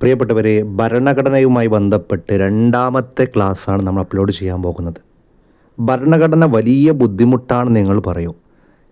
പ്രിയപ്പെട്ടവരെ, ഭരണഘടനയുമായി ബന്ധപ്പെട്ട് രണ്ടാമത്തെ ക്ലാസ്സാണ് നമ്മൾ അപ്ലോഡ് ചെയ്യാൻ പോകുന്നത്. ഭരണഘടന വലിയ ബുദ്ധിമുട്ടാണ് നിങ്ങൾ പറയൂ.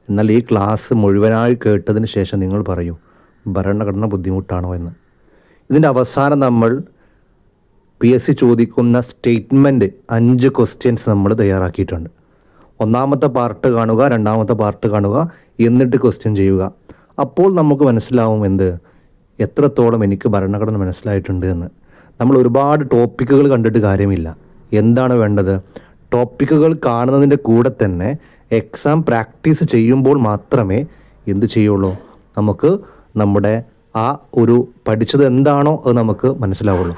എന്നാൽ ഈ ക്ലാസ് മുഴുവനായി കേട്ടതിന് ശേഷം നിങ്ങൾ പറയൂ ഭരണഘടന ബുദ്ധിമുട്ടാണോ എന്ന്. ഇതിൻ്റെ അവസാനം നമ്മൾ PSC ചോദിക്കുന്ന സ്റ്റേറ്റ്മെൻറ്റ് 5 ക്വസ്റ്റ്യൻസ് നമ്മൾ തയ്യാറാക്കിയിട്ടുണ്ട്. ഒന്നാമത്തെ പാർട്ട് കാണുക, രണ്ടാമത്തെ പാർട്ട് കാണുക, എന്നിട്ട് ക്വസ്റ്റ്യൻ ചെയ്യുക. അപ്പോൾ നമുക്ക് മനസ്സിലാവും എത്രത്തോളം എനിക്ക് ഭരണഘടന മനസ്സിലായിട്ടുണ്ട് എന്ന്. നമ്മൾ ഒരുപാട് ടോപ്പിക്കുകൾ കണ്ടിട്ട് കാര്യമില്ല. എന്താണ് വേണ്ടത്? ടോപ്പിക്കുകൾ കാണുന്നതിൻ്റെ കൂടെ തന്നെ എക്സാം പ്രാക്ടീസ് ചെയ്യുമ്പോൾ മാത്രമേ എന്ത് ചെയ്യുള്ളൂ, നമുക്ക് നമ്മുടെ ആ ഒരു പഠിച്ചത് എന്താണോ അത് നമുക്ക് മനസ്സിലാവുള്ളൂ.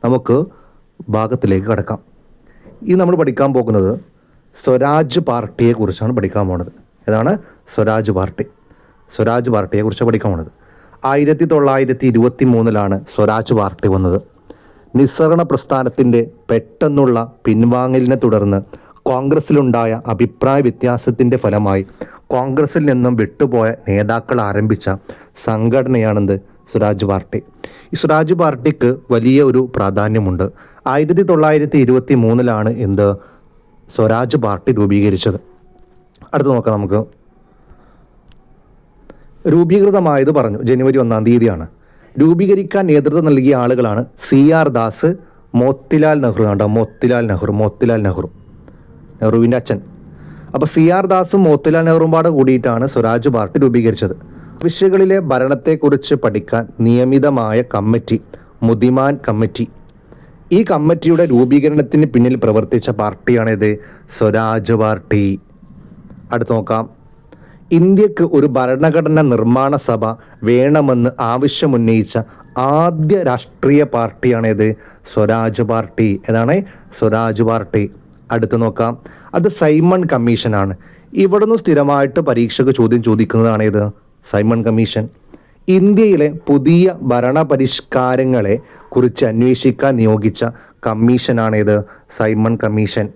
നമുക്ക് ഭാഗത്തിലേക്ക് കടക്കാം. ഇത് നമ്മൾ പഠിക്കാൻ പോകുന്നത് സ്വരാജ് പാർട്ടിയെ കുറിച്ചാണ് പഠിക്കാൻ പോകുന്നത്. ഏതാണ്? സ്വരാജ് പാർട്ടി. സ്വരാജ് പാർട്ടിയെ കുറിച്ച് പഠിക്കാൻ പോകുന്നത് 1923 സ്വരാജ് പാർട്ടി വന്നത്. നിസ്സഹകരണ പ്രസ്ഥാനത്തിൻ്റെ പെട്ടെന്നുള്ള പിൻവാങ്ങലിനെ തുടർന്ന് കോൺഗ്രസിലുണ്ടായ അഭിപ്രായ വ്യത്യാസത്തിൻ്റെ ഫലമായി കോൺഗ്രസിൽ നിന്നും വിട്ടുപോയ നേതാക്കൾ ആരംഭിച്ച സംഘടനയാണെന്ത്? സ്വരാജ് പാർട്ടി. ഈ സ്വരാജ് പാർട്ടിക്ക് വലിയ ഒരു പ്രാധാന്യമുണ്ട്. 1923 സ്വരാജ് പാർട്ടി രൂപീകരിച്ചത്. അടുത്ത് നോക്കാം നമുക്ക്. രൂപീകൃതമായത് പറഞ്ഞു ജനുവരി 1 തീയതിയാണ്. രൂപീകരിക്കാൻ നേതൃത്വം നൽകിയ ആളുകളാണ് CR ദാസ്, മോത്തിലാൽ നെഹ്റു. മോത്തിലാൽ നെഹ്റുവിൻ്റെ അച്ഛൻ. അപ്പോൾ CR ദാസും മോത്തിലാൽ നെഹ്റുവും പാടെ കൂടിയിട്ടാണ് സ്വരാജ് പാർട്ടി രൂപീകരിച്ചത്. വിഷയങ്ങളിലെ ഭരണത്തെക്കുറിച്ച് പഠിക്കാൻ നിയമിതമായ കമ്മിറ്റി മുദിമാൻ കമ്മിറ്റി. ഈ കമ്മിറ്റിയുടെ രൂപീകരണത്തിന് പിന്നിൽ പ്രവർത്തിച്ച പാർട്ടിയാണിത്, സ്വരാജ് പാർട്ടി. അടുത്ത് നോക്കാം. ഇന്ത്യക്ക് ഒരു ഭരണഘടന നിർമ്മാണ സഭ വേണമെന്ന് ആവശ്യമുന്നയിച്ച ആദ്യ രാഷ്ട്രീയ പാർട്ടിയാണിത്, സ്വരാജ് പാർട്ടി. ഏതാണ്? സ്വരാജ് പാർട്ടി. അടുത്ത് നോക്കാം. അത് സൈമൺ കമ്മീഷനാണ്. ഇവിടുന്ന് സ്ഥിരമായിട്ട് പരീക്ഷയ്ക്ക് ചോദ്യം ചോദിക്കുന്നതാണിത്, സൈമൺ കമ്മീഷൻ. ഇന്ത്യയിലെ പുതിയ ഭരണപരിഷ്കാരങ്ങളെ കുറിച്ച് അന്വേഷിക്കാൻ നിയോഗിച്ച കമ്മീഷനാണിത്, സൈമൺ കമ്മീഷൻ.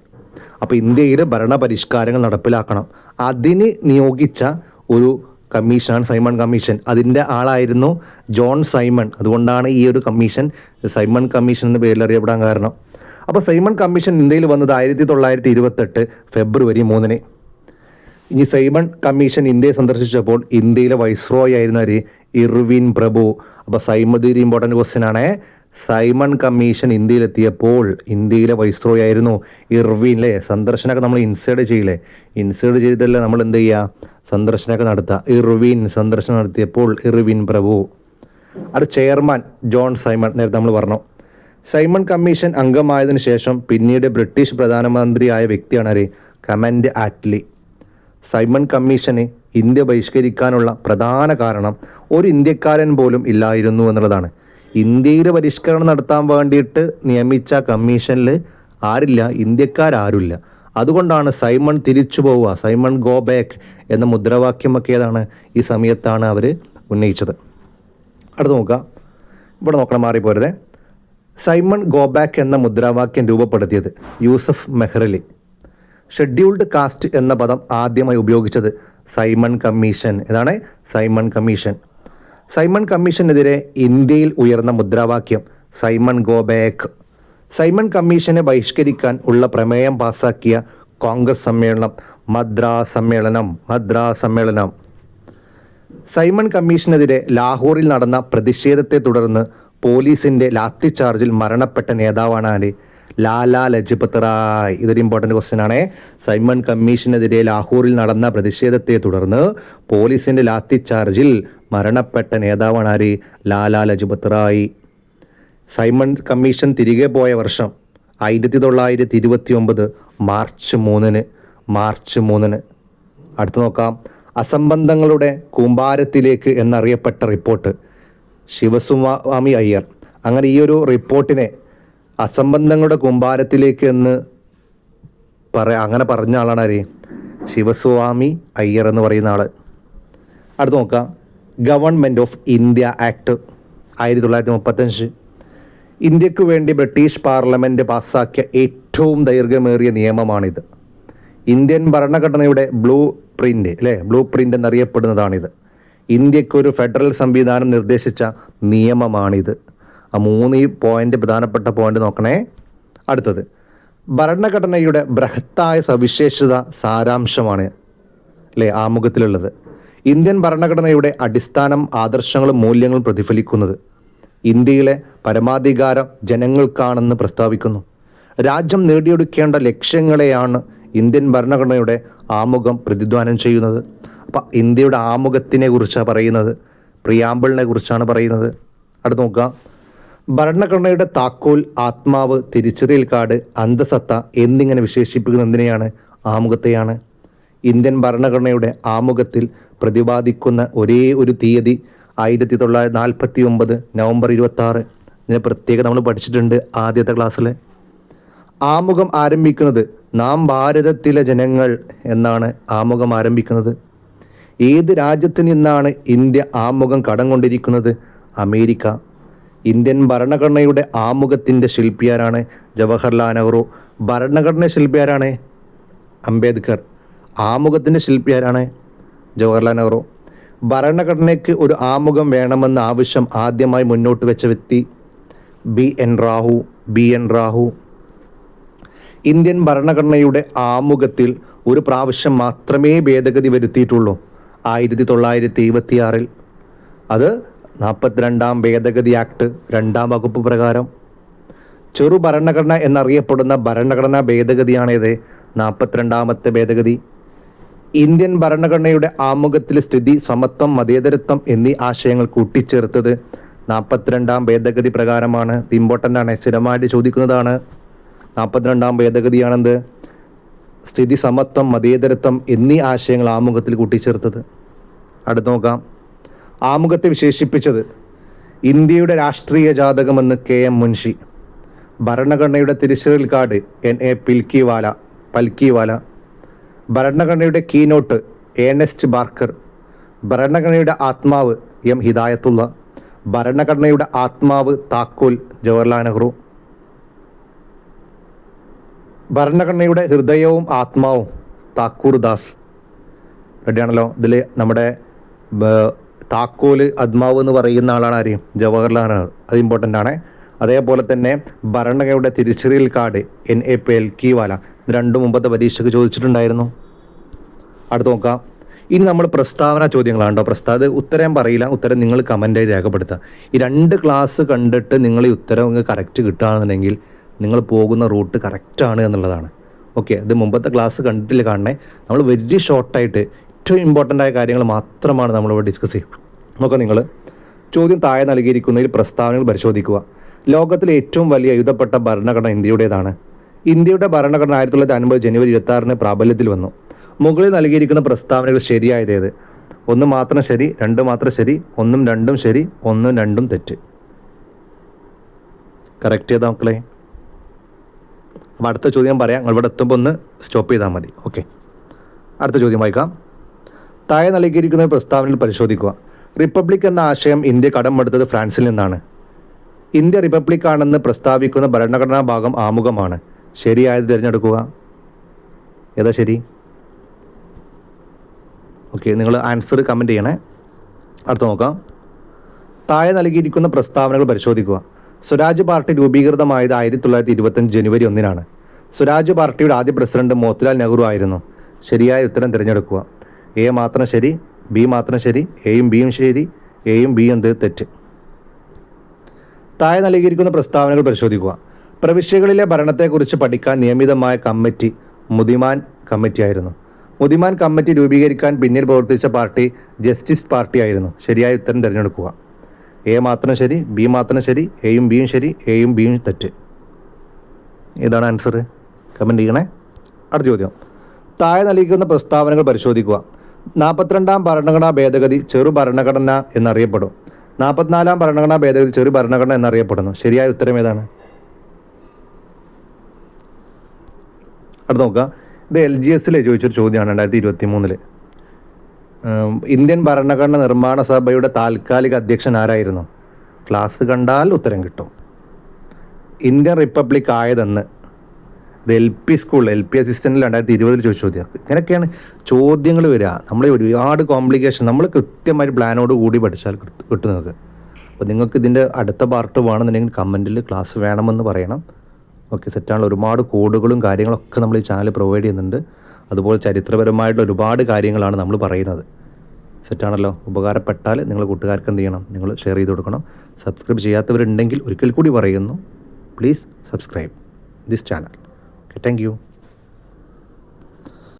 അപ്പോൾ ഇന്ത്യയിൽ ഭരണപരിഷ്കാരങ്ങൾ നടപ്പിലാക്കണം, അതിന് നിയോഗിച്ച ഒരു കമ്മീഷനാണ് സൈമൺ കമ്മീഷൻ. അതിൻ്റെ ആളായിരുന്നു ജോൺ സൈമൺ. അതുകൊണ്ടാണ് ഈ ഒരു കമ്മീഷൻ സൈമൺ കമ്മീഷൻ എന്ന പേരിൽ അറിയപ്പെടാൻ കാരണം. അപ്പോൾ സൈമൺ കമ്മീഷൻ ഇന്ത്യയിൽ വന്നത് 1928 ഫെബ്രുവരി 3. ഇനി സൈമൺ കമ്മീഷൻ ഇന്ത്യയെ സന്ദർശിച്ചപ്പോൾ ഇന്ത്യയിലെ വൈസ്രോയ് ആയിരുന്ന ഇർവിൻ പ്രഭു. അപ്പോൾ സൈമൺ ഇമ്പോർട്ടൻറ്റ് ക്വസ്റ്റ്യൻ ആണ്. സൈമൺ കമ്മീഷൻ ഇന്ത്യയിലെത്തിയപ്പോൾ ഇന്ത്യയിലെ വൈസ്രോയ് ആയിരുന്നു ഇർവിൻ. സന്ദർശനമൊക്കെ നമ്മൾ ഇൻസൈഡ് ചെയ്തിട്ടല്ലേ നമ്മൾ എന്ത് ചെയ്യുക, സന്ദർശനമൊക്കെ നടത്തുക. ഇർവിൻ സന്ദർശനം നടത്തിയപ്പോൾ ഇർവിൻ പ്രഭു. അത് ചെയർമാൻ ജോൺ സൈമൺ. നേരത്തെ നമ്മൾ പറഞ്ഞു. സൈമൺ കമ്മീഷൻ അംഗമായതിനു ശേഷം പിന്നീട് ബ്രിട്ടീഷ് പ്രധാനമന്ത്രിയായ വ്യക്തിയാണ് കമൻഡ് ആറ്റ്ലി. സൈമൺ കമ്മീഷന് ഇന്ത്യ ബഹിഷ്കരിക്കാനുള്ള പ്രധാന കാരണം ഒരു ഇന്ത്യക്കാരൻ പോലും ഇല്ലായിരുന്നു എന്നുള്ളതാണ്. ഇന്ത്യയിൽ പരിഷ്കരണം നടത്താൻ വേണ്ടിയിട്ട് നിയമിച്ച കമ്മീഷനിൽ ആരില്ല, ഇന്ത്യക്കാരുമില്ല. അതുകൊണ്ടാണ് സൈമൺ തിരിച്ചു പോവുക, സൈമൺ ഗോ ബാക്ക് എന്ന മുദ്രാവാക്യമൊക്കെ ഏതാണ് ഈ സമയത്താണ് അവർ ഉന്നയിച്ചത്. അടുത്ത് നോക്കുക. ഇവിടെ നോക്കണം, മാറിപ്പോരുതേ. സൈമൺ ഗോ ബാക്ക് എന്ന മുദ്രാവാക്യം രൂപപ്പെടുത്തിയത് യൂസഫ് മെഹ്റലി. ഷെഡ്യൂൾഡ് കാസ്റ്റ് എന്ന പദം ആദ്യമായി ഉപയോഗിച്ചത് സൈമൺ കമ്മീഷൻ. ഏതാണ്? Simon commission. സൈമൺ കമ്മീഷനെതിരെ ഇന്ത്യയിൽ ഉയർന്ന മുദ്രാവാക്യം സൈമൺ ഗോ ബാക്ക്. സൈമൺ കമ്മീഷനെ ബഹിഷ്കരിക്കാൻ ഉള്ള പ്രമേയം പാസാക്കിയ കോൺഗ്രസ് സമ്മേളനം മദ്രാസ് സമ്മേളനം. സൈമൺ കമ്മീഷനെതിരെ ലാഹോറിൽ നടന്ന പ്രതിഷേധത്തെ തുടർന്ന് പോലീസിൻ്റെ ലാത്തിചാർജിൽ മരണപ്പെട്ട നേതാവാണ് ആര്? ലാലാ ലജ്പത് റായ്. ഇതൊരു ഇമ്പോർട്ടൻറ്റ് ക്വസ്റ്റ്യൻ ആണ്. സൈമൺ കമ്മീഷനെതിരെ ലാഹോറിൽ നടന്ന പ്രതിഷേധത്തെ തുടർന്ന് പോലീസിൻ്റെ ലാത്തിചാർജിൽ മരണപ്പെട്ട നേതാവാണ് ആര്? ലാലാ ലജ്പത് റായ്. സൈമൺ കമ്മീഷൻ തിരികെ പോയ വർഷം 1929 മാർച്ച് 3. അടുത്ത് നോക്കാം. അസംബന്ധങ്ങളുടെ കൂമ്പാരത്തിലേക്ക് എന്നറിയപ്പെട്ട റിപ്പോർട്ട് ശിവസ്വാമി അയ്യർ. അങ്ങനെ ഈ ഒരു റിപ്പോർട്ടിനെ അസംബന്ധങ്ങളുടെ കൂമ്പാരത്തിലേക്ക് എന്ന് അങ്ങനെ പറഞ്ഞ ആളാണ് ആര്? ശിവസ്വാമി അയ്യർ എന്ന് പറയുന്ന ആൾ. അടുത്ത് നോക്കാം. Government of India act 1935. ഇന്ത്യക്ക് വേണ്ടി ബ്രിട്ടീഷ് പാർലമെൻറ്റ് പാസ്സാക്കിയ ഏറ്റവും ദൈർഘ്യമേറിയ നിയമമാണിത്. ഇന്ത്യൻ ഭരണഘടനയുടെ ബ്ലൂ പ്രിൻ്റ് എന്നറിയപ്പെടുന്നതാണിത്. ഇന്ത്യക്കൊരു ഫെഡറൽ സംവിധാനം നിർദ്ദേശിച്ച നിയമമാണിത്. ആ 3 പോയിന്റ് പ്രധാനപ്പെട്ട പോയിന്റ് നോക്കണേ. അടുത്തത്, ഭരണഘടനയുടെ ബൃഹത്തായ സവിശേഷത സാരാംശമാണ് അല്ലേ ആമുഖത്തിലുള്ളത്. ഇന്ത്യൻ ഭരണഘടനയുടെ അടിസ്ഥാനം ആദർശങ്ങളും മൂല്യങ്ങളും പ്രതിഫലിക്കുന്നത്. ഇന്ത്യയിലെ പരമാധികാരം ജനങ്ങൾക്കാണെന്ന് പ്രസ്താവിക്കുന്നു. രാജ്യം നേടിയെടുക്കേണ്ട ലക്ഷ്യങ്ങളെയാണ് ഇന്ത്യൻ ഭരണഘടനയുടെ ആമുഖം പ്രതിധ്വാനം ചെയ്യുന്നത്. അപ്പം ഇന്ത്യയുടെ ആമുഖത്തിനെ കുറിച്ചാണ് പറയുന്നത്, പ്രിയാമ്പിളിനെ കുറിച്ചാണ് പറയുന്നത്. അടുത്ത് നോക്കുക, ഭരണഘടനയുടെ താക്കോൽ, ആത്മാവ്, തിരിച്ചറിയൽ കാർഡ്, അന്തസത്ത എന്നിങ്ങനെ വിശേഷിപ്പിക്കുന്ന എന്തിനെയാണ്? ആമുഖത്തെയാണ്. ഇന്ത്യൻ ഭരണഘടനയുടെ ആമുഖത്തിൽ പ്രതിപാദിക്കുന്ന ഒരേ ഒരു തീയതി 1949 നവംബർ 26. ഇതിനെ പ്രത്യേകം നമ്മൾ പഠിച്ചിട്ടുണ്ട് ആദ്യത്തെ ക്ലാസ്സിൽ. ആമുഖം ആരംഭിക്കുന്നത് നാം ഭാരതത്തിലെ ജനങ്ങൾ എന്നാണ് ആമുഖം ആരംഭിക്കുന്നത്. ഏത് രാജ്യത്ത് നിന്നാണ് ഇന്ത്യ ആമുഖം കടം കൊണ്ടിരിക്കുന്നത്? അമേരിക്ക. ഇന്ത്യൻ ഭരണഘടനയുടെ ആമുഖത്തിൻ്റെ ശില്പിയാരാണ്? ജവഹർലാൽ നെഹ്റു. ഭരണഘടന ശില്പിയാരാണ്? അംബേദ്കർ. ആമുഖത്തിൻ്റെ ശില്പിയാരാണ്? ജവഹർലാൽ നെഹ്റു. ഭരണഘടനയ്ക്ക് ഒരു ആമുഖം വേണമെന്ന ആവശ്യം ആദ്യമായി മുന്നോട്ട് വെച്ച വ്യക്തി ബി എൻ റാഹു. ഇന്ത്യൻ ഭരണഘടനയുടെ ആമുഖത്തിൽ ഒരു പ്രാവശ്യം മാത്രമേ ഭേദഗതി വരുത്തിയിട്ടുള്ളൂ, 1976. അത് 42ാം ഭേദഗതി ആക്ട് 2ാം വകുപ്പ് പ്രകാരം. ചെറു ഭരണഘടന എന്നറിയപ്പെടുന്ന ഭരണഘടനാ ഭേദഗതിയാണേത്? 42ാമത്തെ ഭേദഗതി. ഇന്ത്യൻ ഭരണഘടനയുടെ ആമുഖത്തിൽ സ്ഥിതി, സമത്വം, മതേതരത്വം എന്നീ ആശയങ്ങൾ കൂട്ടിച്ചേർത്തത് 42ാം ഭേദഗതി പ്രകാരമാണ്. ഇത് ഇമ്പോർട്ടൻ്റ് ആണ്, സ്ഥിരമായിട്ട് ചോദിക്കുന്നതാണ്. 42ാം ഭേദഗതിയാണെന്ത്? സ്ഥിതി, സമത്വം, മതേതരത്വം എന്നീ ആശയങ്ങൾ ആമുഖത്തിൽ കൂട്ടിച്ചേർത്തത്. അടുത്ത് നോക്കാം, ആമുഖത്തെ വിശേഷിപ്പിച്ചത് ഇന്ത്യയുടെ രാഷ്ട്രീയ ജാതകമെന്ന് KM മുൻഷി. ഭരണഘടനയുടെ തിരിച്ചറിയൽ കാർഡ് NA പൽക്കിവാല. ഭരണഘടനയുടെ കീനോട്ട് ഏണസ്റ്റ് ബാർക്കർ. ഭരണഘടനയുടെ ആത്മാവ് M ഹിദായത്തുള്ള. ഭരണഘടനയുടെ ആത്മാവ്, താക്കോൽ, ജവഹർലാൽ നെഹ്റു. ഭരണഘടനയുടെ ഹൃദയവും ആത്മാവും താക്കൂർ ദാസ്. റെഡിയാണല്ലോ? ഇതിൽ നമ്മുടെ താക്കോല്, ആത്മാവ് എന്ന് പറയുന്ന ആളാണ് ആര്? ജവഹർലാൽ നെഹ്റു. അത് ഇമ്പോർട്ടൻ്റ് ആണ്. അതേപോലെ തന്നെ ഭരണഘടനയുടെ തിരിച്ചറിയൽ കാർഡ് NA പൽക്കിവാല. ഇത് രണ്ടും മുമ്പത്തെ പരീക്ഷയ്ക്ക് ചോദിച്ചിട്ടുണ്ടായിരുന്നു. അടുത്ത് നോക്കാം, ഇനി നമ്മൾ പ്രസ്താവന ചോദ്യങ്ങളാണ് കേട്ടോ. പ്രസ്താവന ഉത്തരം പറയില്ല, ഉത്തരം നിങ്ങൾ കമൻറ്റായി രേഖപ്പെടുത്തുക. ഈ 2 ക്ലാസ് കണ്ടിട്ട് നിങ്ങൾ ഈ ഉത്തരം കറക്റ്റ് കിട്ടുകയാണെന്നുണ്ടെങ്കിൽ നിങ്ങൾ പോകുന്ന റൂട്ട് കറക്റ്റാണ് എന്നുള്ളതാണ്. ഓക്കെ, ഇത് മുമ്പത്തെ ക്ലാസ് കണ്ടിട്ടില്ല കാണണേ. നമ്മൾ വെരി ഷോർട്ടായിട്ട് ഏറ്റവും ഇമ്പോർട്ടൻ്റ് ആയ കാര്യങ്ങൾ മാത്രമാണ് നമ്മളിവിടെ ഡിസ്കസ് ചെയ്യുക. നോക്കാം, നിങ്ങൾ ചോദ്യം താഴെ നൽകിയിരിക്കുന്നതിൽ പ്രസ്താവനകൾ പരിശോധിക്കുക. ലോകത്തിലെ ഏറ്റവും വലിയ എഴുതപ്പെട്ട ഭരണഘടന ഇന്ത്യയുടേതാണ്. ഇന്ത്യയുടെ ഭരണഘടന 1950 ജനുവരി 26 പ്രാബല്യത്തിൽ വന്നു. മുകളിൽ നൽകിയിരിക്കുന്ന പ്രസ്താവനകൾ ശരിയായതേത്? 1 മാത്രം ശരി, 2 മാത്രം ശരി, 1ഉം 2ഉം ശരി, 1ഉം 2ഉം തെറ്റ്. കറക്റ്റ് ചെയ്താൽ മക്കളെ. അപ്പോൾ അടുത്ത ചോദ്യം പറയാം, നിങ്ങൾ ഇവിടെ എത്തുമ്പോൾ ഒന്ന് സ്റ്റോപ്പ് ചെയ്താൽ മതി. ഓക്കെ, അടുത്ത ചോദ്യം വായിക്കാം. താഴെ നൽകിയിരിക്കുന്ന പ്രസ്താവനയിൽ പരിശോധിക്കുക. റിപ്പബ്ലിക് എന്ന ആശയം ഇന്ത്യ കടമെടുത്തത് ഫ്രാൻസിൽ നിന്നാണ്. ഇന്ത്യ റിപ്പബ്ലിക് ആണെന്ന് പ്രസ്താവിക്കുന്ന ഭരണഘടനാ ഭാഗം ആമുഖമാണ്. ശരിയായത് തിരഞ്ഞെടുക്കുക. ഏതാ ശരി? ഓക്കെ, നിങ്ങൾ ആൻസർ കമൻറ്റ് ചെയ്യണേ. അടുത്ത നോക്കാം, താഴെ നൽകിയിരിക്കുന്ന പ്രസ്താവനകൾ പരിശോധിക്കുക. സ്വരാജ് പാർട്ടി രൂപീകൃതമായത് 1925 ജനുവരി 1 സ്വരാജ് പാർട്ടിയുടെ ആദ്യ പ്രസിഡന്റ് മോത്തിലാൽ നെഹ്റു ആയിരുന്നു. ശരിയായ ഉത്തരം തിരഞ്ഞെടുക്കുക. A മാത്രം ശരി, B മാത്രം ശരി, Aയും Bയും ശരി, Aയും Bയും തെറ്റ്. താഴെ നൽകിയിരിക്കുന്ന പ്രസ്താവനകൾ പരിശോധിക്കുക. പ്രവിശ്യകളിലെ ഭരണത്തെക്കുറിച്ച് പഠിക്കാൻ നിയമിതമായ കമ്മിറ്റി മുദിമാൻ കമ്മിറ്റി ആയിരുന്നു. മുദിമാൻ കമ്മിറ്റി രൂപീകരിക്കാൻ പിന്നിൽ പ്രവർത്തിച്ച പാർട്ടി ജസ്റ്റിസ് പാർട്ടി ആയിരുന്നു. ശരിയായ ഉത്തരം തിരഞ്ഞെടുക്കുക. A മാത്രം ശരി, B മാത്രം ശരി, Aയും Bയും ശരി, Aയും Bയും തെറ്റ്. ഇതാണ് ആൻസർ. കമൻറ്റ് ചെയ്യണേ. അടുത്ത ചോദ്യം, താഴെ നൽകിയിരിക്കുന്ന പ്രസ്താവനകൾ പരിശോധിക്കുക. 42ാം ഭരണഘടനാ ഭേദഗതി ചെറു ഭരണഘടന എന്നറിയപ്പെടും. 44ാം ഭരണഘടനാ ഭേദഗതി ചെറു ഭരണഘടന എന്നറിയപ്പെടുന്നു. ശരിയായ ഉത്തരം ഏതാണ്? അടുത്ത് നോക്കുക, ഇത് LGSൽ ചോദിച്ചൊരു ചോദ്യമാണ് 2023. ഇന്ത്യൻ ഭരണഘടന നിർമ്മാണ സഭയുടെ താൽക്കാലിക അധ്യക്ഷൻ ആരായിരുന്നു? ക്ലാസ് കണ്ടാൽ ഉത്തരം കിട്ടും. ഇന്ത്യൻ റിപ്പബ്ലിക് ആയതെന്ന്. ഇത് LP സ്കൂൾ LP അസിസ്റ്റൻറ്റിൽ 2020 ചോദിച്ച ചോദ്യം. ഇങ്ങനെയൊക്കെയാണ് ചോദ്യങ്ങൾ വരിക. നമ്മൾ ഒരുപാട് കോംപ്ലിക്കേഷൻ നമ്മൾ കൃത്യമായി പ്ലാനോട് കൂടി പഠിച്ചാൽ കിട്ടും നിങ്ങൾക്ക്. അപ്പോൾ നിങ്ങൾക്ക് ഇതിൻ്റെ അടുത്ത പാർട്ട് വേണമെന്നുണ്ടെങ്കിൽ കമൻറ്റിൽ ക്ലാസ് വേണമെന്ന് പറയണം. ഓക്കെ, സെറ്റാണല്ലോ. ഒരുപാട് കോഡുകളും കാര്യങ്ങളൊക്കെ നമ്മൾ ഈ ചാനൽ പ്രൊവൈഡ് ചെയ്യുന്നുണ്ട്. അതുപോലെ ചരിത്രപരമായിട്ടുള്ള ഒരുപാട് കാര്യങ്ങളാണ് നമ്മൾ പറയുന്നത്. സെറ്റാണല്ലോ. ഉപകാരപ്പെട്ടാൽ നിങ്ങൾ കൂട്ടുകാർക്ക് എന്ത് ചെയ്യണം, നിങ്ങൾ ഷെയർ ചെയ്ത് കൊടുക്കണം. സബ്സ്ക്രൈബ് ചെയ്യാത്തവരുണ്ടെങ്കിൽ ഒരിക്കൽ കൂടി പറയുന്നു, please subscribe this channel. Okay, thank you.